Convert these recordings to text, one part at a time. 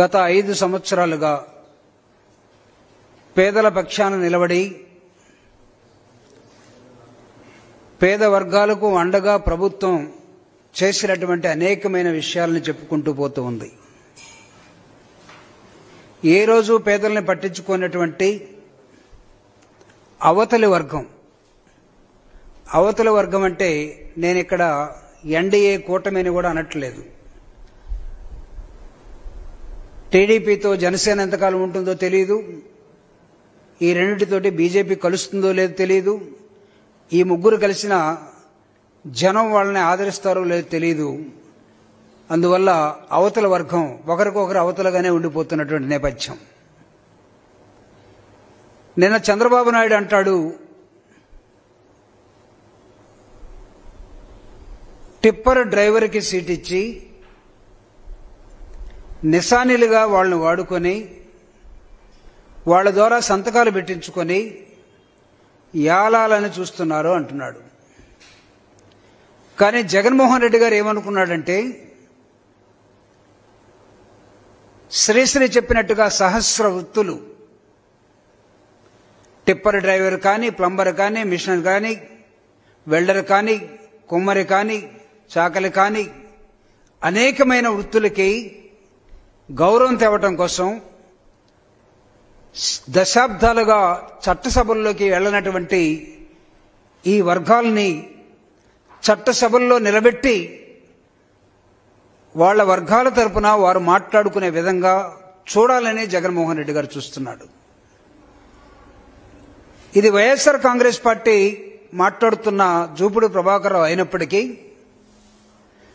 గత 5 సంవత్సరాలుగా పేదల పక్షాన నిలబడి పేద వర్గాలకు అండగా ప్రభుత్వం చేసినటువంటి అనేకమైన విషయాలను చెప్పుకుంటూ పోతూ ఉంది. ఏ రోజు పేదల్ని పట్టించుకున్నటువంటి అవతలి వర్గం అంటే నేను ఇక్కడ ఎన్డీఏ కూటమిని కూడా అనట్లేదు. టీడీపీతో జనసేన ఎంతకాలం ఉంటుందో తెలియదు, ఈ రెండింటితోటి బీజేపీ కలుస్తుందో లేదో తెలియదు, ఈ ముగ్గురు కలిసిన జనం వాళ్ళని ఆదరిస్తారో లేదో తెలియదు. అందువల్ల అవతల వర్గం ఒకరికొకరు అవతలగానే ఉండిపోతున్నటువంటి నేపథ్యం. నిన్న చంద్రబాబు నాయుడు అంటాడు, టిప్పర్ డ్రైవర్కి సీట్ ఇచ్చి నిశానిలుగా వాళ్ళని వాడుకొని వాళ్ళ ద్వారా సంతకాలు పెట్టించుకొని యాలాలని చూస్తున్నారు అంటున్నాడు. కానీ జగన్మోహన్ రెడ్డి గారు ఏమనుకున్నాడంటే, శ్రీశ్రీ చెప్పినట్టుగా సహస్ర వృత్తులు, టిప్పర్ డ్రైవర్ కానీ, ప్లంబర్ కానీ, మిషనర్ కానీ, వెల్డర్ కానీ, కుమ్మరి కానీ, చాకలి కానీ, అనేకమైన వృత్తులకి గౌరవం తేవటం కోసం దశాబ్దాలుగా చట్టసభల్లోకి వెళ్లనటువంటి ఈ వర్గాల్ని చట్టసభల్లో నిలబెట్టి వాళ్ల వర్గాల తరపున వారు మాట్లాడుకునే విధంగా చూడాలని జగన్మోహన్ రెడ్డి గారు చూస్తున్నాడు. ఇది వైఎస్ఆర్ కాంగ్రెస్ పార్టీ మాట్లాడుతున్న జూపుడు ప్రభాకర్ రావు అయినప్పటికీ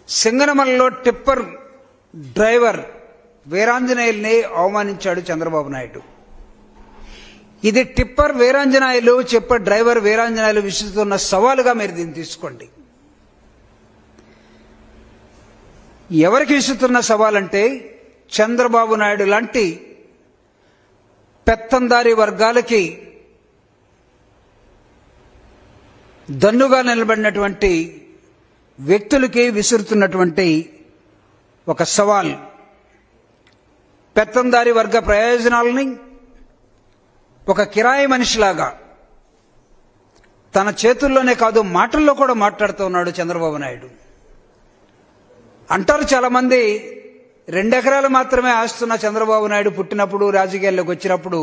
సింగనమలలో టిప్పర్ డ్రైవర్ వీరాంజనేయుల్ని అవమానించాడు చంద్రబాబు నాయుడు. ఇది tipper Veeranjaneyulu, tipper driver Veeranjaneyulu విసురుతున్న సవాలుగా మీరు దీన్ని తీసుకోండి. ఎవరికి విసురుతున్న సవాలంటే చంద్రబాబు నాయుడు లాంటి పెత్తందారీ వర్గాలకి దన్నుగా నిలబడినటువంటి వ్యక్తులకి విసురుతున్నటువంటి ఒక సవాల్. పెత్తందారీ వర్గ ప్రయోజనాలని ఒక కిరాయి మనిషిలాగా తన చేతుల్లోనే కాదు మాటల్లో కూడా మాట్లాడుతూ ఉన్నాడు చంద్రబాబు నాయుడు. అంటారు చాలా మంది, 2 ఎకరాలు మాత్రమే ఆస్తున్న చంద్రబాబు నాయుడు పుట్టినప్పుడు రాజకీయాల్లోకి వచ్చినప్పుడు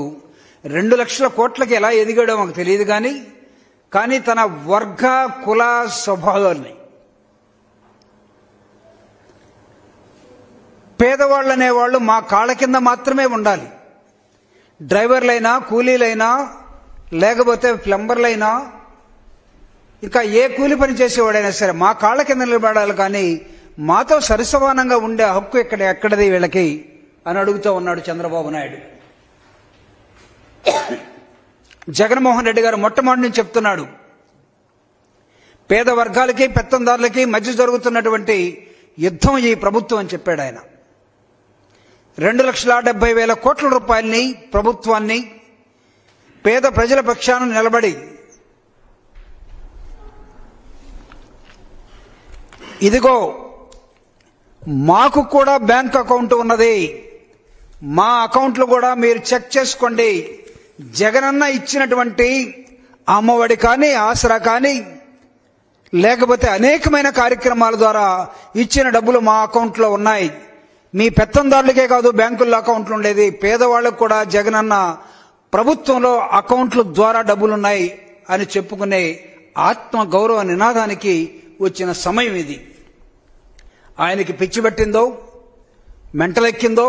2 లక్షల కోట్లకి ఎలా ఎదిగాడో మాకు తెలియదు కానీ తన వర్గ కుల స్వభావాన్ని, పేదవాళ్ళనేవాళ్ళు మా కాళ్ళ కింద మాత్రమే ఉండాలి, డ్రైవర్లైనా, కూలీలైనా, లేకపోతే ప్లంబర్లైనా, ఇంకా ఏ కూలి పని చేసేవాడైనా సరే మా కాళ్ళ కింద నిలబడాలి, కానీ మాతో సరిసమానంగా ఉండే హక్కు ఎక్కడది వీళ్ళకి అని అడుగుతూ ఉన్నాడు చంద్రబాబు నాయుడు. జగన్మోహన్ రెడ్డి గారు మొట్టమొదటి నుంచి చెప్తున్నాడు, పేద వర్గాలకి పెత్తందారులకి మధ్య జరుగుతున్నటువంటి యుద్ధం ఈ ప్రభుత్వం అని చెప్పాడు ఆయన. 2,70,000 కోట్ల రూపాయలని ప్రభుత్వాన్ని పేద ప్రజల పక్షాన నిలబడి ఇదిగో మాకు కూడా బ్యాంక్ అకౌంట్ ఉన్నది, మా అకౌంట్లు కూడా మీరు చెక్ చేసుకోండి, జగనన్న ఇచ్చినటువంటి అమ్మఒడి కానీ, ఆసరా కానీ, లేకపోతే అనేకమైన కార్యక్రమాల ద్వారా ఇచ్చిన డబ్బులు మా అకౌంట్లో ఉన్నాయి, మీ పెత్తందారులకే కాదు బ్యాంకుల్లో అకౌంట్లు ఉండేది, పేదవాళ్లకు కూడా జగనన్న ప్రభుత్వంలో అకౌంట్ల ద్వారా డబ్బులున్నాయి అని చెప్పుకునే ఆత్మ గౌరవ నినాదానికి వచ్చిన సమయం ఇది. ఆయనకి పిచ్చి పట్టిందో, మెంటలెక్కిందో,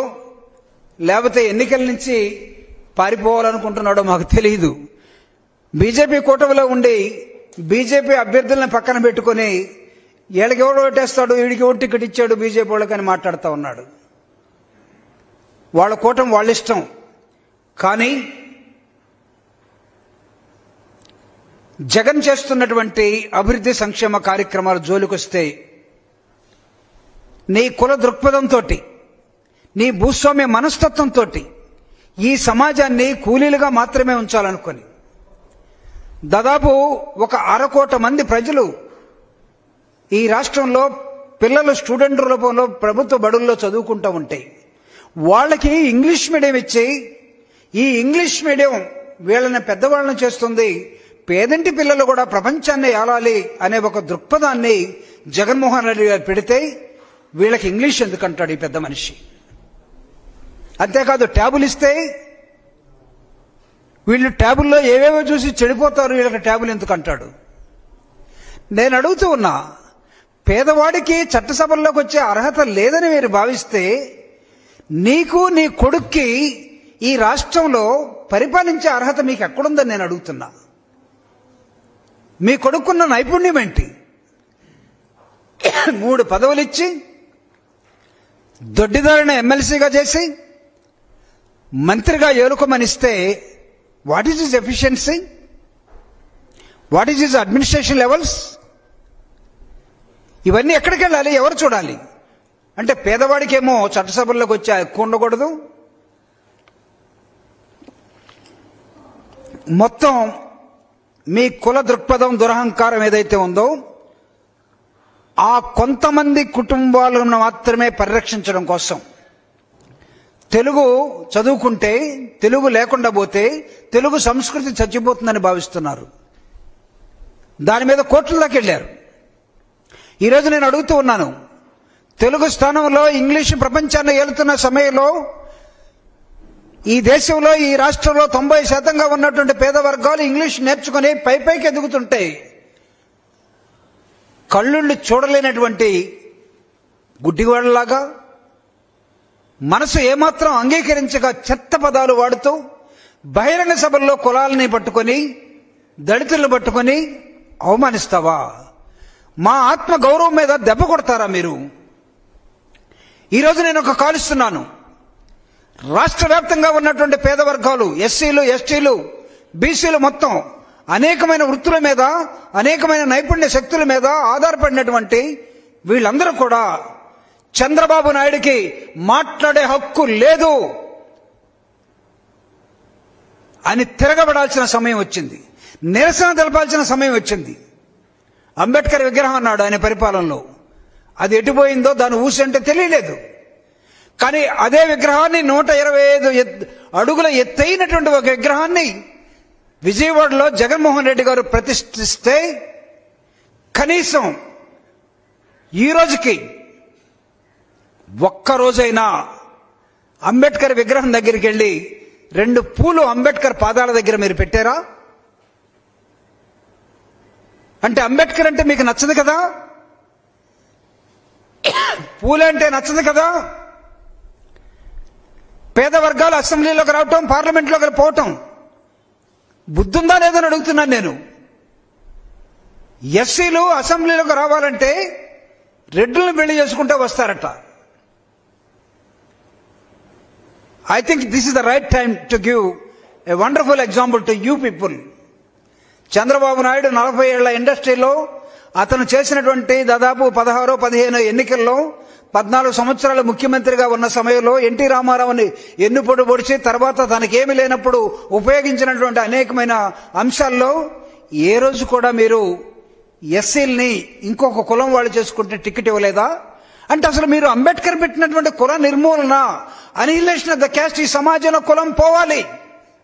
లేకపోతే ఎన్నికల నుంచి పారిపోవాలనుకుంటున్నాడో మాకు తెలియదు. బీజేపీ కూటమిలో ఉండి బీజేపీ అభ్యర్థులను పక్కన పెట్టుకుని వీళ్ళకి ఎవడు ఓటేస్తాడు, వీడికి ఓటు టికెట్ ఇచ్చాడు బీజేపీ వాళ్ళకని మాట్లాడుతూ ఉన్నాడు. వాళ్ళ కూటమి వాళ్ళ ఇష్టం. కానీ జగన్ చేస్తున్నటువంటి అభివృద్ధి సంక్షేమ కార్యక్రమాల జోలికొస్తే నీ కుల దృక్పథంతో, నీ భూస్వామ్య మనస్తత్వంతో ఈ సమాజాన్ని కూలీలుగా మాత్రమే ఉంచాలనుకొని దాదాపు 1/2 కోట్ల మంది ప్రజలు ఈ రాష్ట్రంలో పిల్లలు స్టూడెంట్ రూపంలో ప్రభుత్వ బడుల్లో చదువుకుంటూ ఉంటే వాళ్ళకి ఇంగ్లీష్ మీడియం ఇచ్చి, ఈ ఇంగ్లీష్ మీడియం వీళ్ళని పెద్దవాళ్ళని చేస్తుంది, పేదంటి పిల్లలు కూడా ప్రపంచాన్ని ఏలాలి అనే ఒక దృక్పథాన్ని జగన్మోహన్ రెడ్డి గారు పెడితే వీళ్ళకి ఇంగ్లీష్ ఎందుకంటాడు ఈ పెద్ద మనిషి? అంతేకాదు ట్యాబులు ఇస్తే వీళ్ళు ట్యాబుల్లో ఏవేవో చూసి చెడిపోతారు, వీళ్ళకి ట్యాబులు ఎందుకు అంటాడు? నేను అడుగుతూ ఉన్నా, పేదవాడికి చట్టసభల్లోకి వచ్చే అర్హత లేదని మీరు భావిస్తే నీకు నీ కొడుక్కి ఈ రాష్ట్రంలో పరిపాలించే అర్హత మీకు ఎక్కడుందని నేను అడుగుతున్నా. మీ కొడుకున్న నైపుణ్యం ఏంటి? 3 పదవులు ఇచ్చి దొడ్డిదారిని ఎమ్మెల్సీగా చేసి మంత్రిగా ఏలుకోమనిస్తే what is his efficiency? What is his administration levels? ఇవన్నీ ఎక్కడికి వెళ్ళాలి? ఎవరు చూడాలి? అంటే పేదవాడికేమో చట్టసభల్లోకి వచ్చి ఎక్కువ ఉండకూడదు, మొత్తం మీ కుల దృక్పథం దురహంకారం ఏదైతే ఉందో ఆ కొంతమంది కుటుంబాలను మాత్రమే పరిరక్షించడం కోసం తెలుగు చదువుకుంటే, తెలుగు లేకుండా పోతే తెలుగు సంస్కృతి చచ్చిపోతుందని భావిస్తున్నారు. దాని మీద కోర్టుల్లోకి వెళ్ళారు. ఈరోజు నేను అడుగుతూ ఉన్నాను, తెలుగు స్థానంలో ఇంగ్లీషు ప్రపంచాన్ని ఏలుతున్న సమయంలో ఈ దేశంలో, ఈ రాష్ట్రంలో 90% ఉన్నటువంటి పేద వర్గాలు ఇంగ్లీష్ నేర్చుకుని పైకి ఎదుగుతుంటాయి. కళ్ళుళ్ళు చూడలేనటువంటి గుడ్డివాళ్ళలాగా మనసు ఏమాత్రం అంగీకరించగా చెత్త పదాలు వాడుతూ బహిరంగ సభల్లో కులాలని పట్టుకొని, దళితులను పట్టుకొని అవమానిస్తావా? మా ఆత్మ గౌరవం మీద దెబ్బ కొడతారా మీరు? ఈరోజు నేను ఒక కాలుస్తున్నాను. రాష్ట్ర వ్యాప్తంగా ఉన్నటువంటి పేద వర్గాలు, ఎస్సీలు, ఎస్టీలు, బీసీలు మొత్తం అనేకమైన వృత్తుల మీద, అనేకమైన నైపుణ్య శక్తుల మీద ఆధారపడినటువంటి వీళ్ళందరూ కూడా చంద్రబాబు నాయుడికి మాట్లాడే హక్కు లేదు అని తిరగబడాల్సిన సమయం వచ్చింది. నిరసన తెలపాల్సిన సమయం వచ్చింది. అంబేద్కర్ విగ్రహం అన్నాడు ఆయన పరిపాలనలో, అది ఎటుపోయిందో దాని ఊసంటే తెలియలేదు. కానీ అదే విగ్రహాన్ని 125 అడుగుల ఎత్తైనటువంటి ఒక విగ్రహాన్ని విజయవాడలో జగన్మోహన్ రెడ్డి గారు ప్రతిష్ఠిస్తే కనీసం ఈ రోజుకి ఒక్కరోజైనా అంబేద్కర్ విగ్రహం దగ్గరికి వెళ్ళి 2 పూలు అంబేద్కర్ పాదాల దగ్గర మీరు పెట్టారా? అంటే అంబేద్కర్ అంటే మీకు నచ్చదు కదా, పూలంటే నచ్చదు కదా. పేద వర్గాలు అసెంబ్లీలోకి రావటం, పార్లమెంట్లోకి పోవటం బుద్ధుందా లేదని అడుగుతున్నాను నేను. ఎస్సీలు అసెంబ్లీలోకి రావాలంటే రెడ్లను పెళ్లి చేసుకుంటే వస్తారట. I think this is the right time to give a wonderful example to you people. Chandrababu Naidu 40 ఏళ్ల ఇండస్ట్రీలో అతను చేసినటువంటి దాదాపు 16-15 ఎన్నికల్లో 14 సంవత్సరాలు ముఖ్యమంత్రిగా ఉన్న సమయంలో ఎన్టీ రామారావుని ఎన్నుపోటు పొడిచి తర్వాత తనకేమీ లేనప్పుడు ఉపయోగించినటువంటి అనేకమైన అంశాల్లో ఏ రోజు కూడా మీరు ఎస్సీల్ని ఇంకొక కులం వాళ్ళు చేసుకుంటే టికెట్ ఇవ్వలేదా? అంటే అసలు మీరు అంబేద్కర్ పెట్టినటువంటి కుల నిర్మూలన, అనిహిలేషన్ ఆఫ్ ద క్యాస్ట్, ఈ సమాజంలో కులం పోవాలి,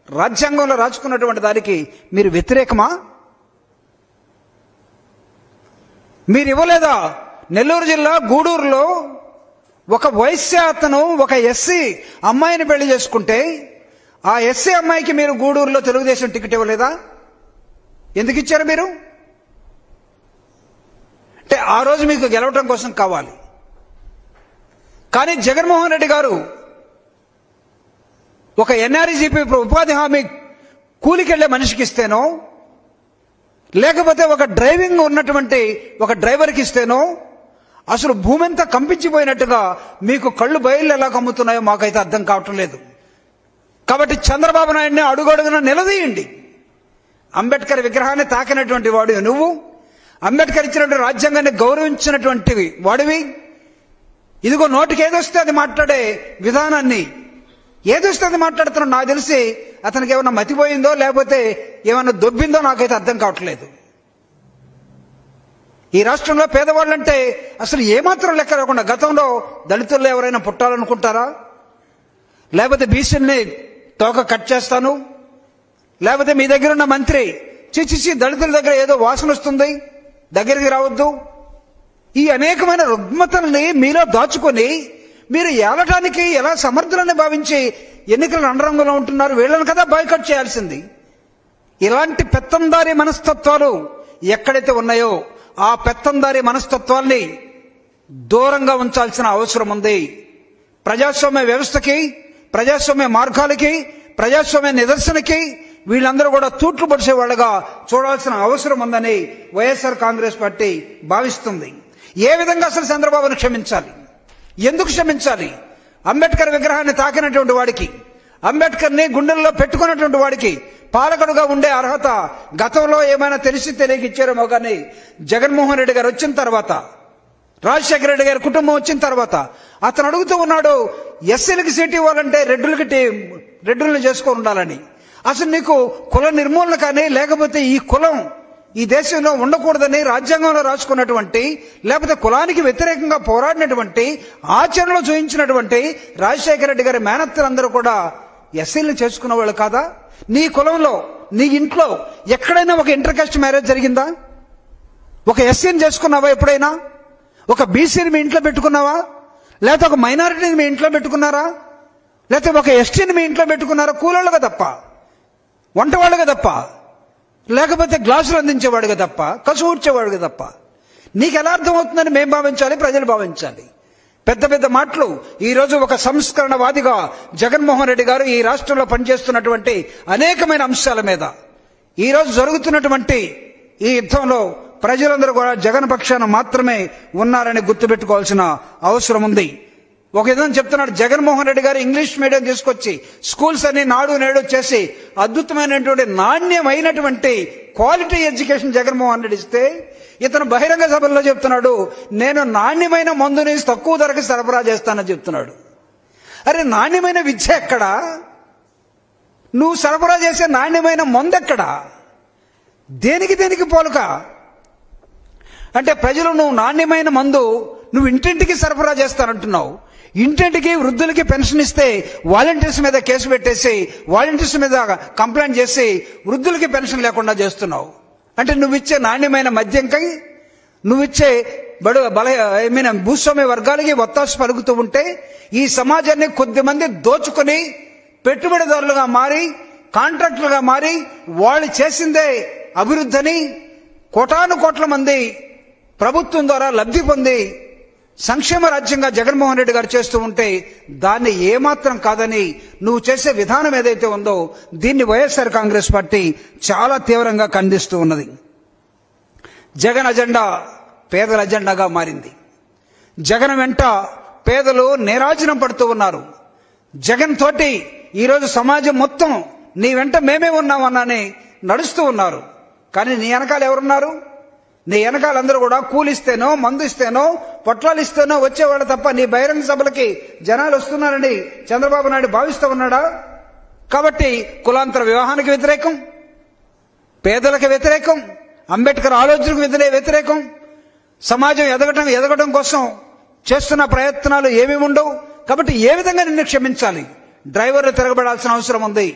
రాజ్యాంగంలో రాసుకున్నటువంటి దానికి మీరు వ్యతిరేకమా? మీరు ఇవ్వలేదా? నెల్లూరు జిల్లా గూడూరులో ఒక వైశ్య అతను ఒక ఎస్సీ అమ్మాయిని పెళ్లి చేసుకుంటే ఆ ఎస్సీ అమ్మాయికి మీరు గూడూరులో తెలుగుదేశం టికెట్ ఇవ్వలేదా? ఎందుకు ఇచ్చారు మీరు? అంటే ఆ రోజు మీకు గెలవటం కోసం కావాలి. కానీ జగన్మోహన్ రెడ్డి గారు ఒక ఎన్ఆర్ఈజీపీ ఉపాధి హామీ కూలికెళ్లే మనిషికి ఇస్తేనో, లేకపోతే ఒక డ్రైవింగ్ ఉన్నటువంటి ఒక డ్రైవర్కి ఇస్తేనో అసలు భూమి అంతా కంపించిపోయినట్టుగా మీకు కళ్ళు బయళ్ళు ఎలా కమ్ముతున్నాయో మాకైతే అర్థం కావటం లేదు. కాబట్టి చంద్రబాబు నాయుడిని అడుగడుగున నిలదీయండి. అంబేద్కర్ విగ్రహాన్ని తాకినటువంటి వాడు నువ్వు, అంబేద్కర్ ఇచ్చినటువంటి రాజ్యాంగాన్ని గౌరవించినటువంటి వాడివి. ఇదిగో నోటికి ఏదొస్తే అది మాట్లాడే విధానాన్ని, ఏదొస్తే అది మాట్లాడుతున్నాడు. నాకు తెలిసి అతనికి ఏమన్నా మతిపోయిందో లేకపోతే ఏమన్నా దొబ్బిందో నాకైతే అర్థం కావట్లేదు. ఈ రాష్ట్రంలో పేదవాళ్ళంటే అసలు ఏమాత్రం లెక్క రాకుండా, గతంలో దళితుల్లో ఎవరైనా పుట్టాలనుకుంటారా? లేకపోతే బీసీని తోక కట్ చేస్తాను, లేకపోతే మీ దగ్గర ఉన్న మంత్రి చిచిచి దళితుల దగ్గర ఏదో వాసన వస్తుంది దగ్గరికి రావద్దు, ఈ అనేకమైన రుగ్మతల్ని మీలో దాచుకొని మీరు ఏలటానికి ఎలా సమర్థులని భావించి ఎన్నికల రణరంగంలో ఉంటున్నారు. వీళ్ళని కదా బాయ్కాట్ చేయాల్సింది. ఇలాంటి పెత్తందారి మనస్తత్వాలు ఎక్కడైతే ఉన్నాయో ఆ పెత్తందారి మనస్తత్వాల్ని దూరంగా ఉంచాల్సిన అవసరం ఉంది. ప్రజాస్వామ్య వ్యవస్థకి, ప్రజాస్వామ్య మార్గాలకి, ప్రజాస్వామ్య నిదర్శనకి వీళ్ళందరూ కూడా తూట్లు పడిచేవాళ్ళుగా చూడాల్సిన అవసరం ఉందని వైఎస్ఆర్ కాంగ్రెస్ పార్టీ భావిస్తుంది. ఏ విధంగా అసలు చంద్రబాబును క్షమించాలి? ఎందుకు క్షమించాలి? అంబేద్కర్ విగ్రహాన్ని తాకినటువంటి వాడికి, అంబేద్కర్ని గుండెల్లో పెట్టుకున్నటువంటి వాడికి పాలకుడుగా ఉండే అర్హత గతంలో ఏమైనా తెలిసి తెలియక ఇచ్చారేమో కానీ జగన్మోహన్ రెడ్డి గారు వచ్చిన తర్వాత, రాజశేఖర రెడ్డి గారి కుటుంబం వచ్చిన తర్వాత అతను అడుగుతూ ఉన్నాడు, ఎస్సీలకి సీట్ ఇవ్వాలంటే రెడ్డుల్ని చేసుకొని ఉండాలని. అసలు నీకు కుల నిర్మూలన కానీ, లేకపోతే ఈ కులం ఈ దేశంలో ఉండకూడదని రాజ్యాంగంలో రాసుకున్నటువంటి, లేకపోతే కులానికి వ్యతిరేకంగా పోరాడినటువంటి, ఆచరణలో చూపించినటువంటి రాజశేఖర రెడ్డి గారి మేనత్తలందరూ కూడా ఎస్సీలను చేసుకున్న వాళ్ళు కాదా? నీ కులంలో, నీ ఇంట్లో ఎక్కడైనా ఒక ఇంటర్ కాస్ట్ మ్యారేజ్ జరిగిందా? ఒక ఎస్సీని చేసుకున్నావా ఎప్పుడైనా? ఒక బీసీని మీ ఇంట్లో పెట్టుకున్నావా? లేకపోతే ఒక మైనారిటీని మీ ఇంట్లో పెట్టుకున్నారా? లేకపోతే ఒక ఎస్టీని మీ ఇంట్లో పెట్టుకున్నారా? కూలోళ్ళుగా తప్ప, వంటవాళ్ళుగా తప్ప, లేకపోతే గ్లాసులు అందించేవాడుగా తప్ప, కసు ఊడ్చేవాడుగా తప్ప. నీకు ఎలా అర్థమవుతుందని మేము భావించాలి, ప్రజలు భావించాలి. పెద్ద పెద్ద మాటలు. ఈరోజు ఒక సంస్కరణవాదిగా జగన్మోహన్ రెడ్డి గారు ఈ రాష్ట్రంలో పనిచేస్తున్నటువంటి అనేకమైన అంశాల మీద ఈరోజు జరుగుతున్నటువంటి ఈ యుద్ధంలో ప్రజలందరూ కూడా జగన్ పక్షాన మాత్రమే ఉన్నారని గుర్తుపెట్టుకోవాల్సిన అవసరం ఉంది. ఒక విధంగా చెప్తున్నాడు, జగన్మోహన్ రెడ్డి గారు ఇంగ్లీష్ మీడియం తీసుకొచ్చి స్కూల్స్ అన్ని నాడు నేడు చేసి అద్భుతమైనటువంటి నాణ్యమైనటువంటి క్వాలిటీ ఎడ్యుకేషన్ జగన్మోహన్ రెడ్డి ఇస్తే, ఇతను బహిరంగ సభల్లో చెప్తున్నాడు, నేను నాణ్యమైన మందుని తక్కువ ధరకు సరఫరా చేస్తానని చెప్తున్నాడు. అరే, నాణ్యమైన విద్య ఎక్కడా? నువ్వు సరఫరా చేసే నాణ్యమైన మందు ఎక్కడా? దేనికి పోలుక? అంటే ప్రజలు నువ్వు నాణ్యమైన మందు నువ్వు ఇంటింటికి సరఫరా చేస్తానంటున్నావు. ఇంటింటికి వృద్ధులకి పెన్షన్ ఇస్తే వాలంటీర్స్ మీద కేసు పెట్టేసి, వాలంటీర్స్ మీద కంప్లైంట్ చేసి వృద్ధులకి పెన్షన్ లేకుండా చేస్తున్నావు. అంటే నువ్విచ్చే నాణ్యమైన మద్యంకై, నువ్విచ్చే భూస్వామ్య వర్గాలకి ఒత్తాసు పలుకుతూ ఉంటే ఈ సమాజాన్ని కొద్దిమంది దోచుకుని పెట్టుబడిదారులుగా మారి, కాంట్రాక్టులుగా మారి వాళ్ళు చేసిందే అభివృద్ధిని కోటాను కోట్ల మంది ప్రభుత్వం ద్వారా లబ్ధి పొంది సంక్షేమ రాజ్యంగా జగన్మోహన్ రెడ్డి గారు చేస్తూ ఉంటే దాన్ని ఏమాత్రం కాదని నువ్వు చేసే విధానం ఏదైతే ఉందో దీన్ని వైఎస్ఆర్ కాంగ్రెస్ పార్టీ చాలా తీవ్రంగా ఖండిస్తూ ఉన్నది. జగన్ అజెండా పేదల అజెండాగా మారింది. జగన్ వెంట పేదలు నీరాజనం పడుతూ ఉన్నారు. జగన్ తోటి ఈరోజు సమాజం మొత్తం నీ వెంట మేమే ఉన్నామన్నానే నడుస్తూ ఉన్నారు. కానీ నీ వెనకాల ఎవరున్నారు? నీ వెనకాలందరూ కూడా కూలిస్తేనో, మందు ఇస్తేనో, పొట్లాలు ఇస్తేనో వచ్చేవాడు తప్ప నీ బహిరంగ సభలకి జనాలు వస్తున్నారని చంద్రబాబు నాయుడు భావిస్తూ ఉన్నాడా? కాబట్టి కులాంతర వివాహానికి వ్యతిరేకం, పేదలకు వ్యతిరేకం, అంబేద్కర్ ఆలోచనకు వ్యతిరేకం, సమాజం ఎదగడం కోసం చేస్తున్న ప్రయత్నాలు ఏమేమి ఉండవు. కాబట్టి ఏ విధంగా నిన్ను క్షమించాలి? డ్రైవర్లు తిరగబడాల్సిన అవసరం ఉంది,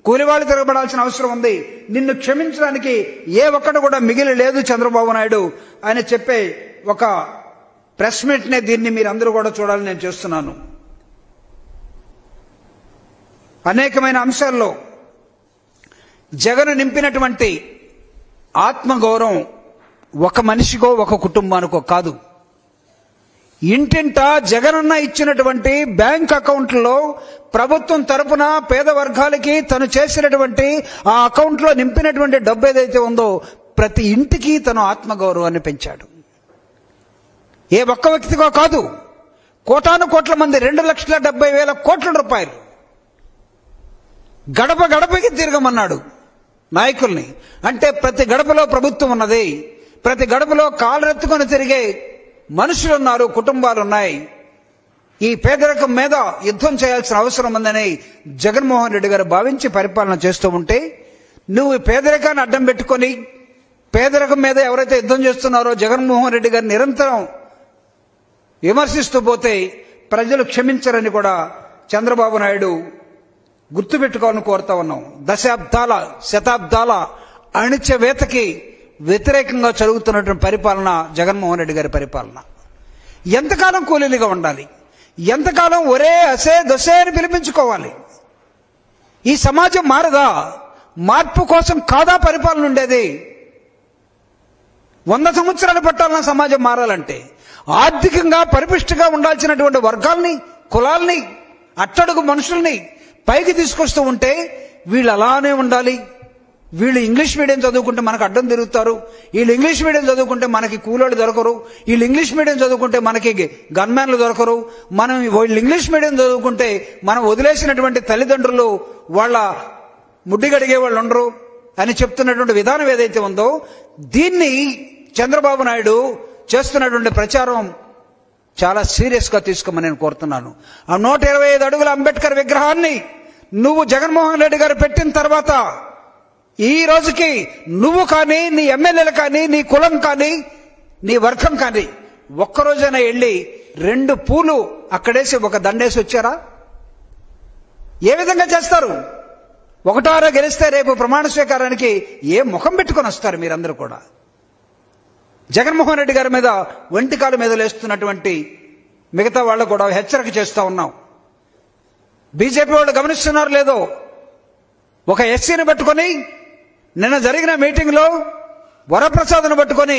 కూలివాళ్ళు తిరగబడాల్సిన అవసరం ఉంది. నిన్ను క్షమించడానికి ఏ ఒక్కడు కూడా మిగిలి లేదు చంద్రబాబు నాయుడు ఆయన చెప్పే ఒక ప్రెస్ మీట్నే దీన్ని మీరందరూ కూడా చూడాలని నేను చేస్తున్నాను. అనేకమైన అంశాల్లో జగన్ నింపినటువంటి ఆత్మగౌరవం ఒక మనిషికో ఒక కుటుంబానికో కాదు. ఇంటింటా జగనన్న ఇచ్చినటువంటి బ్యాంక్ అకౌంట్లో ప్రభుత్వం తరపున పేద వర్గాలకి తను చేసినటువంటి ఆ అకౌంట్లో నింపినటువంటి డబ్బు ఏదైతే ఉందో ప్రతి ఇంటికి తను ఆత్మగౌరవాన్ని పెంచాడు. ఏ ఒక్క వ్యక్తికో కాదు, కోటాను కోట్ల మంది 2,70,000 కోట్ల రూపాయలు గడప గడపకి తిరగమన్నాడు నాయకుల్ని. అంటే ప్రతి గడపలో ప్రభుత్వం ఉన్నది, ప్రతి గడపలో కాలరెత్తుకొని తిరిగే మనుషులున్నారు, కుటుంబాలున్నాయి. ఈ పేదరికం మీద యుద్ధం చేయాల్సిన అవసరం ఉందని జగన్మోహన్ రెడ్డి గారు భావించి పరిపాలన చేస్తూ ఉంటే నువ్వు పేదరికాన్ని అడ్డం పెట్టుకొని పేదరికం మీద ఎవరైతే యుద్ధం చేస్తున్నారో జగన్మోహన్ రెడ్డి గారు నిరంతరం విమర్శిస్తూ పోతే ప్రజలు క్షమించరని కూడా చంద్రబాబు నాయుడు గుర్తుపెట్టుకోవాలని కోరుతా ఉన్నాం. దశాబ్దాల శతాబ్దాల అణిచివేతకి వ్యతిరేకంగా జరుగుతున్నటువంటి పరిపాలన జగన్మోహన్ రెడ్డి గారి పరిపాలన. ఎంతకాలం కూలీలుగా ఉండాలి? ఎంతకాలం ఒరే అసే దొసే అని పిలిపించుకోవాలి? ఈ సమాజం మారదా? మార్పు కోసం కాదా పరిపాలన ఉండేది? 100 సంవత్సరాలు పట్టాలన్న సమాజం మారాలంటే ఆర్థికంగా పరిపుష్టిగా ఉండాల్సినటువంటి వర్గాల్ని, కులాల్ని, అట్టడుగు మనుషుల్ని పైకి తీసుకొస్తూ ఉంటే వీళ్ళు అలానే ఉండాలి. వీళ్ళు ఇంగ్లీష్ మీడియం చదువుకుంటే మనకు అడ్డం తిరుగుతారు, వీళ్ళు ఇంగ్లీష్ మీడియం చదువుకుంటే మనకి కూలోళ్ళు దొరకరు, వీళ్ళు ఇంగ్లీష్ మీడియం చదువుకుంటే మనకి గన్మ్యాన్లు దొరకరు, మనం వీళ్ళు ఇంగ్లీష్ మీడియం చదువుకుంటే మనం వదిలేసినటువంటి తల్లిదండ్రులు వాళ్ళ ముడ్డి గడిగే వాళ్ళు ఉండరు అని చెప్తున్నటువంటి విధానం ఏదైతే ఉందో, దీన్ని చంద్రబాబు నాయుడు చేస్తున్నటువంటి ప్రచారం చాలా సీరియస్ గా తీసుకోమని నేను కోరుతున్నాను. ఆ 125 అడుగుల అంబేద్కర్ విగ్రహాన్ని నువ్వు జగన్మోహన్ రెడ్డి గారు పెట్టిన తర్వాత ఈ రోజుకి నువ్వు కానీ, నీ ఎమ్మెల్యేలు కానీ, నీ కులం కానీ, నీ వర్గం కానీ ఒక్కరోజైనా వెళ్ళి 2 పూలు అక్కడేసి ఒక దండేసి వచ్చారా? ఏ విధంగా చేస్తారు? 1 గెలిస్తే రేపు ప్రమాణ స్వీకారానికి ఏ ముఖం పెట్టుకొని వస్తారు మీరందరూ కూడా? జగన్మోహన్ రెడ్డి గారి మీద ఒంటికాల మీద లేస్తున్నటువంటి మిగతా వాళ్ళు కూడా హెచ్చరిక చేస్తా ఉన్నాం. బీజేపీ వాళ్ళు గమనిస్తున్నారు లేదో, ఒక ఎస్సీని పట్టుకొని నిన్న జరిగిన మీటింగ్ లో వరప్రసాద్ను పట్టుకొని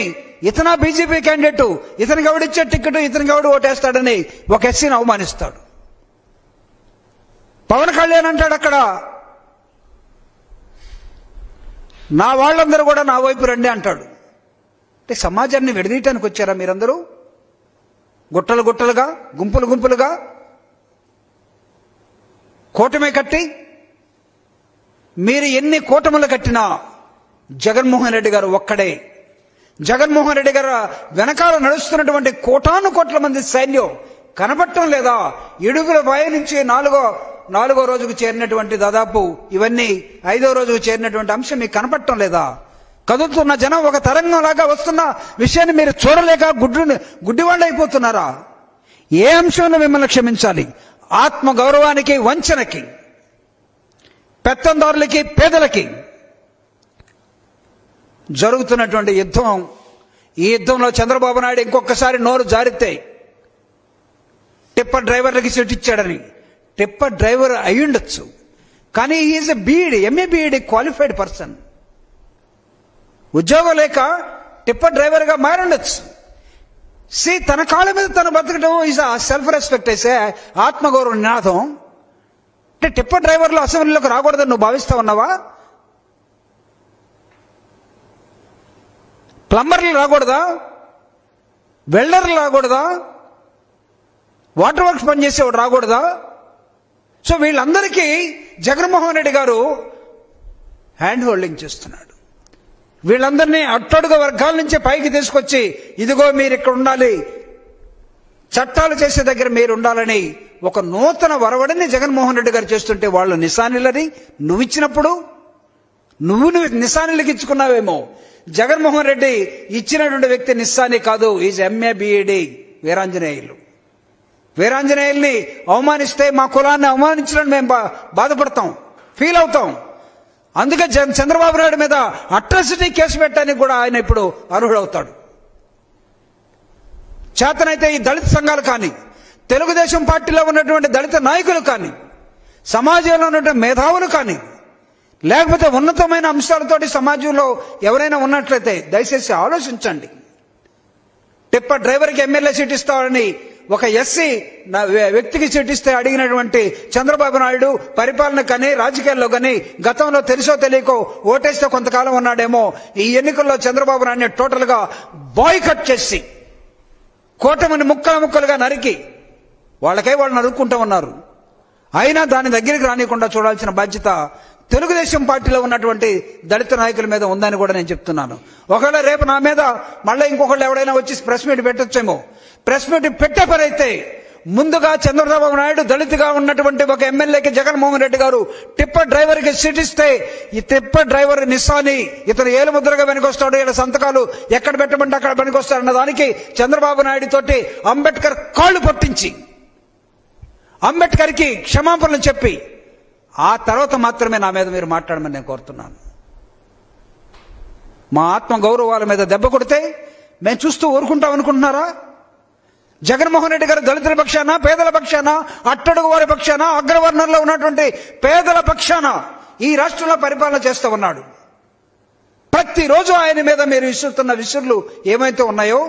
ఇతనా బీజేపీ క్యాండిడేట్, ఇతనికి ఎవడిచ్చే టికెట్, ఇతనికి ఎవడు ఓటేస్తాడని ఒక ఎస్సీని అవమానిస్తాడు. పవన్ కళ్యాణ్ అంటాడు అక్కడ, నా వాళ్ళందరూ కూడా నా వైపు రండి అంటాడు. అంటే సమాజాన్ని విడదీయటానికి వచ్చారా మీరందరూ? గుట్టలు గుట్టలుగా, గుంపులు గుంపులుగా కూటమి కట్టి, మీరు ఎన్ని కూటములు కట్టినా జగన్మోహన్ రెడ్డి గారు ఒక్కడే. జగన్మోహన్ రెడ్డి గారు వెనకాల నడుస్తున్నటువంటి కోటాను కోట్ల మంది సైన్యం కనపడటం లేదా? ఇడుగుల భయ నుంచి నాలుగో రోజుకు చేరినటువంటి దాదాపు ఇవన్నీ 5వ రోజుకు చేరినటువంటి అంశం మీకు కనపడటం లేదా? కదులుతున్న జనం ఒక తరంగం లాగా వస్తున్న విషయాన్ని మీరు చూడలేక గుడ్డివాళ్ళు అయిపోతున్నారా? ఏ అంశంలో మిమ్మల్ని క్షమించాలి? ఆత్మ గౌరవానికి, వంచనకి, పెత్తందారులకి, పేదలకి జరుగుతున్నటువంటి యుద్ధం. ఈ యుద్ధంలో చంద్రబాబు నాయుడు ఇంకొకసారి నోరు జారితే టిప్పర్ డ్రైవర్లకి సీట్ ఇచ్చాడని, టిప్పర్ డ్రైవర్ అయ్యుండొచ్చు కానీ he is a BEd, MA BEd qualified person. ఉద్యోగం లేక టిప్పర్ డ్రైవర్ గా మారుండొచ్చు. తన కాళ్ళ మీద తను బతకడం ఈజ్ సెల్ఫ్ రెస్పెక్ట్, అయితే ఆత్మగౌరవ నినాదం. అంటే టిప్పర్ డ్రైవర్లు అసెంబ్లీలోకి రాకూడదని నువ్వు భావిస్తా ఉన్నావా? ప్లంబర్లు రాకూడదా? వెల్డర్లు రాకూడదా? వాటర్ వర్క్స్ పనిచేసేవాడు రాకూడదా? సో వీళ్ళందరికీ జగన్మోహన్ రెడ్డి గారు హ్యాండ్ హోల్డింగ్ చేస్తున్నాడు. వీళ్ళందరినీ అట్టడుగు వర్గాల నుంచి పైకి తీసుకొచ్చి, ఇదిగో మీరు ఇక్కడ ఉండాలి, చట్టాలు చేసే దగ్గర మీరు ఉండాలని ఒక నూతన వరవడిని జగన్మోహన్ రెడ్డి గారు చేస్తుంటే వాళ్ళు నిశానిలని నువ్వు ఇచ్చినప్పుడు నువ్వు నిశానిలకి ఇచ్చుకున్నావేమో. జగన్మోహన్ రెడ్డి ఇచ్చినటువంటి వ్యక్తి నిశాని కాదు, ఈజ్ ఎంఏ బీఈడి వీరాంజనేయులు. వీరాంజనేయుల్ని అవమానిస్తే మా కులాన్ని అవమానించడం మేము బాధపడతాం, ఫీల్ అవుతాం. అందుకే చంద్రబాబు నాయుడు మీద అట్రాసిటీ కేసు పెట్టడానికి కూడా ఆయన ఇప్పుడు అర్హుడవుతాడు. చేతనైతే ఈ దళిత సంఘాలు కానీ, తెలుగుదేశం పార్టీలో ఉన్నటువంటి దళిత నాయకులు కానీ, సమాజంలో ఉన్నటువంటి మేధావులు కానీ, లేకపోతే ఉన్నతమైన అంశాలతోటి సమాజంలో ఎవరైనా ఉన్నట్లయితే దయచేసి ఆలోచించండి. టిప్పర్ డ్రైవర్కి ఎమ్మెల్యే సీట్ ఇస్తామని ఒక ఎస్సీ వ్యక్తికి సీట్ ఇస్తే అడిగినటువంటి చంద్రబాబు నాయుడు పరిపాలన కానీ, రాజకీయాల్లో కానీ గతంలో తెలుసో తెలియకో ఓటేస్తే కొంతకాలం ఉన్నాడేమో. ఈ ఎన్నికల్లో చంద్రబాబు నాయుడిని టోటల్ గా బాయ్కట్ చేసి కూటమిని ముక్కలుగా నరికి వాళ్ళకై వాళ్ళు నరుక్కుంటూ ఉన్నారు. అయినా దాని దగ్గరికి రానికుండా చూడాల్సిన బాధ్యత తెలుగుదేశం పార్టీలో ఉన్నటువంటి దళిత నాయకుల మీద ఉందని కూడా నేను చెప్తున్నాను. ఒకవేళ రేపు నా మీద మళ్ళీ ఇంకొకళ్ళు ఎవడైనా వచ్చి ప్రెస్ మీట్ పెట్టొచ్చేమో. ప్రెస్ మీట్ పెట్టే పని అయితే ముందుగా చంద్రబాబు నాయుడు దళితుగా ఉన్నటువంటి ఒక ఎమ్మెల్యేకి జగన్మోహన్ రెడ్డి గారు టిప్పర్ డ్రైవర్ కి సీట్ ఇస్తే, ఈ టిప్పర్ డ్రైవర్ నిస్సాని ఇతను ఏలుముద్రగా వెనుకొస్తాడు, ఇలా సంతకాలు ఎక్కడ పెట్టమంటే అక్కడ వెనుకొస్తాడు అన్న దానికి చంద్రబాబు నాయుడు తోటి అంబేద్కర్ కాళ్ళు పట్టించి అంబేద్కర్కి క్షమాపణలు చెప్పి ఆ తర్వాత మాత్రమే నా మీద మీరు మాట్లాడమని నేను కోరుతున్నాను. మా ఆత్మ గౌరవాల మీద దెబ్బ కొడితే మేము చూస్తూ ఊరుకుంటాం అనుకుంటున్నారా? జగన్మోహన్ రెడ్డి గారు దళితుల పక్షాన, పేదల పక్షాన, అట్టడుగు వారి పక్షాన, అగ్రవర్ణంలో ఉన్నటువంటి పేదల పక్షాన ఈ రాష్ట్రంలో పరిపాలన చేస్తూ ఉన్నాడు. ప్రతిరోజు ఆయన మీద మీరు విసురుతున్న విసురులు ఏమైతే ఉన్నాయో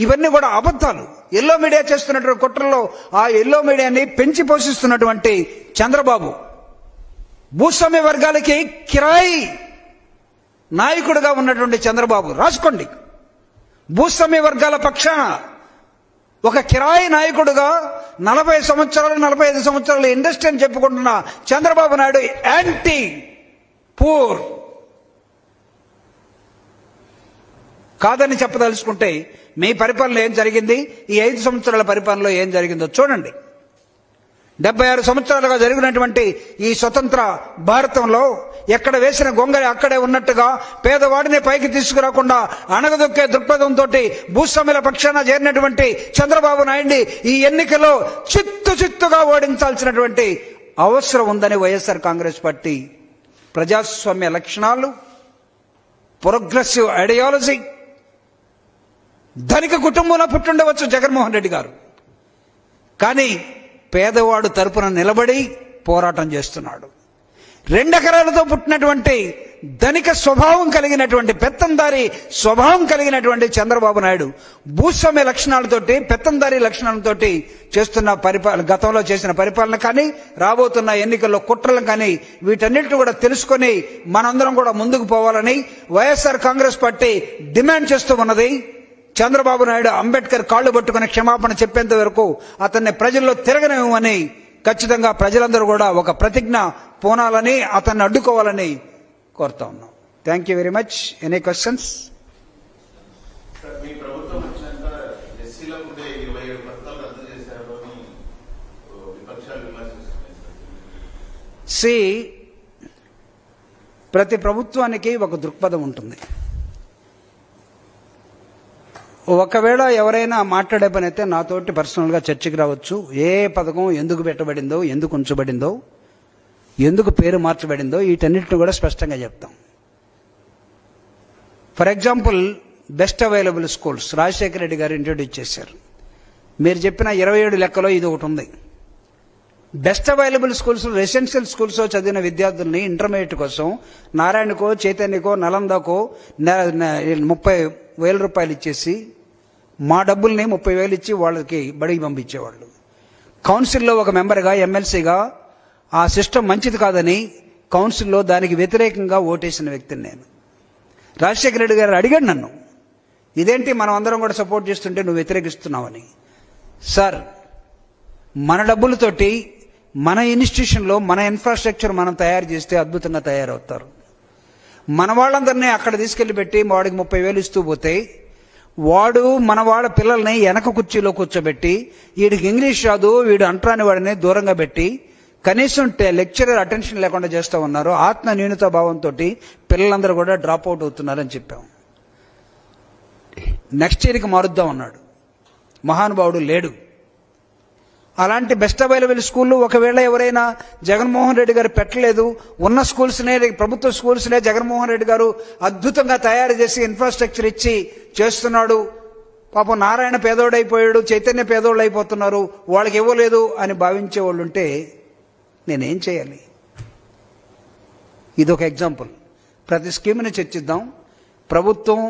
ఇవన్నీ కూడా అబద్ధాలు. ఎల్లో మీడియా చేస్తున్నటువంటి కుట్రల్లో ఆ ఎల్లో మీడియాని పెంచి పోషిస్తున్నటువంటి చంద్రబాబు భూస్వామ్య వర్గాలకి కిరాయి నాయకుడిగా ఉన్నటువంటి చంద్రబాబు, రాసుకోండి, భూస్వామ్య వర్గాల పక్షాన ఒక కిరాయి నాయకుడుగా 40 సంవత్సరాలు 45 సంవత్సరాలు ఇండస్ట్రీ అని చెప్పుకుంటున్న చంద్రబాబు నాయుడు యాంటీ పూర్ కాదని చెప్పదలుచుకుంటే మీ పరిపాలన ఏం జరిగింది, ఈ 5 సంవత్సరాల పరిపాలనలో ఏం జరిగిందో చూడండి. 76 సంవత్సరాలుగా జరిగినటువంటి ఈ స్వతంత్ర భారతంలో ఎక్కడ వేసిన గొంగళి అక్కడే ఉన్నట్టుగా పేదవాడిని పైకి తీసుకురాకుండా అణగదొక్కే దృక్పథంతో భూస్వాముల పక్షాన చేరినటువంటి చంద్రబాబు నాయుడిని ఈ ఎన్నికలో చిత్తుగా ఓడించాల్సినటువంటి అవసరం ఉందని వైఎస్ఆర్ కాంగ్రెస్ పార్టీ ప్రజాస్వామ్య లక్షణాలు, ప్రోగ్రెసివ్ ఐడియాలజీ, ధనిక కుటుంబంలో పుట్టుండవచ్చు జగన్మోహన్ రెడ్డి గారు, కానీ పేదవాడు తరపున నిలబడి పోరాటం చేస్తున్నాడు. 2 ఎకరాలతో పుట్టినటువంటి ధనిక స్వభావం కలిగినటువంటి పెత్తందారి స్వభావం కలిగినటువంటి చంద్రబాబు నాయుడు భూస్వామ్య లక్షణాలతోటి, పెత్తందారి లక్షణాలతోటి చేస్తున్న పరిపాలన, గతంలో చేసిన పరిపాలన కానీ రాబోతున్న ఎన్నికల్లో కుట్రలను కానీ వీటన్నిటిని కూడా తెలుసుకొని మనందరం కూడా ముందుకు పోవాలని వైఎస్ఆర్ కాంగ్రెస్ పార్టీ డిమాండ్ చేస్తూ ఉన్నది. చంద్రబాబు నాయుడు అంబేద్కర్ కాళ్లు పట్టుకుని క్షమాపణ చెప్పేంత వరకు అతన్ని ప్రజల్లో తిరగనివ్వమని ఖచ్చితంగా ప్రజలందరూ కూడా ఒక ప్రతిజ్ఞ పూనాలని, అతన్ని అడ్డుకోవాలని కోరుతా ఉన్నాం. Thank you very much. Any questions? ప్రతి ప్రభుత్వానికి ఒక దృక్పథం ఉంటుంది. ఒకవేళ ఎవరైనా మాట్లాడే పని అయితే నాతోటి పర్సనల్గా చర్చకి రావచ్చు. ఏ పథకం ఎందుకు పెట్టబడిందో, ఎందుకు ఉంచబడిందో, ఎందుకు పేరు మార్చబడిందో వీటన్నిటిని కూడా స్పష్టంగా చెప్తాం. For example, best available schools Rajasekhara Reddy గారు ఇంట్రొడ్యూస్ చేశారు. మీరు చెప్పిన 27 లెక్కలో ఇది ఒకటి ఉంది. Best available schools, residential schools చదివిన విద్యార్థుల్ని ఇంటర్మీడియట్ కోసం నారాయణకో, చైతన్యకో, నలందకో 30,000 రూపాయలు ఇచ్చేసి మా డబ్బుల్ని 30,000 ఇచ్చి వాళ్ళకి బడికి పంపించేవాళ్ళు. కౌన్సిల్లో ఒక మెంబర్గా, ఎమ్మెల్సీగా ఆ సిస్టమ్ మంచిది కాదని కౌన్సిల్లో దానికి వ్యతిరేకంగా ఓటేసిన వ్యక్తిని నేను. రాజశేఖర రెడ్డి గారు అడిగాడు నన్ను, ఇదేంటి మనం అందరం కూడా సపోర్ట్ చేస్తుంటే నువ్వు వ్యతిరేకిస్తున్నావని. సార్, మన డబ్బులతోటి మన ఇన్స్టిట్యూషన్లో మన ఇన్ఫ్రాస్ట్రక్చర్ మనం తయారు చేస్తే అద్భుతంగా తయారవుతారు. మన వాళ్ళందరినీ అక్కడ తీసుకెళ్లి పెట్టి వాడికి 30,000 ఇస్తూ పోతే వాడు మన వాళ్ళ పిల్లల్ని వెనక కుర్చీలో కూర్చోబెట్టి వీడికి ఇంగ్లీష్ రాదు, వీడు అంటరాని వాడిని దూరంగా పెట్టి కనీసం లెక్చరర్ అటెన్షన్ లేకుండా చేస్తూ ఉన్నారు. ఆత్మ న్యూనతా భావంతో పిల్లలందరూ కూడా డ్రాప్ అవుట్ అవుతున్నారని చెప్పాం. నెక్స్ట్ ఇయర్కి మారుద్దాం అన్నాడు. మహానుభావుడు లేడు. అలాంటి బెస్ట్ అవైలబుల్ స్కూళ్ళు ఒకవేళ ఎవరైనా జగన్మోహన్ రెడ్డి గారు పెట్టలేదు, ఉన్న స్కూల్స్నే, ప్రభుత్వ స్కూల్స్నే జగన్మోహన్ రెడ్డి గారు అద్భుతంగా తయారు చేసి ఇన్ఫ్రాస్ట్రక్చర్ ఇచ్చి చేస్తున్నాడు, పాపం నారాయణ పేదోడైపోయాడు, చైతన్య పేదోళ్ళు అయిపోతున్నారు, వాళ్ళకి ఇవ్వలేదు అని భావించే వాళ్ళు ఉంటే నేనేం చేయాలి? ఇదొక ఎగ్జాంపుల్. ప్రతి స్కీమ్ని చర్చిద్దాం. ప్రభుత్వం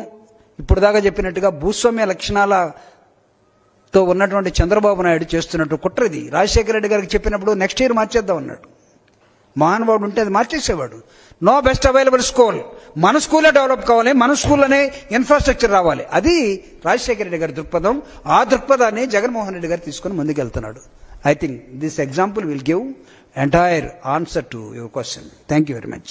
ఇప్పుడు దాకా చెప్పినట్టుగా భూస్వామ్య లక్షణాలతో ఉన్నటువంటి చంద్రబాబు నాయుడు చేస్తున్నట్టు కుట్ర ఇది. రాజశేఖర రెడ్డి గారికి చెప్పినప్పుడు నెక్స్ట్ ఇయర్ మార్చేద్దాం అన్నాడు. మహానుభావుడు ఉంటే అది మార్చేసేవాడు. నో బెస్ట్ అవైలబుల్ స్కూల్, మన స్కూలే డెవలప్ కావాలి, మన స్కూల్లోనే ఇన్ఫ్రాస్ట్రక్చర్ రావాలి. అది రాజశేఖర రెడ్డి గారి దృక్పథం. ఆ దృక్పథాన్ని జగన్మోహన్ రెడ్డి గారు తీసుకుని ముందుకు వెళ్తున్నాడు. I think this example will give entire answer to your question. Thank you very much.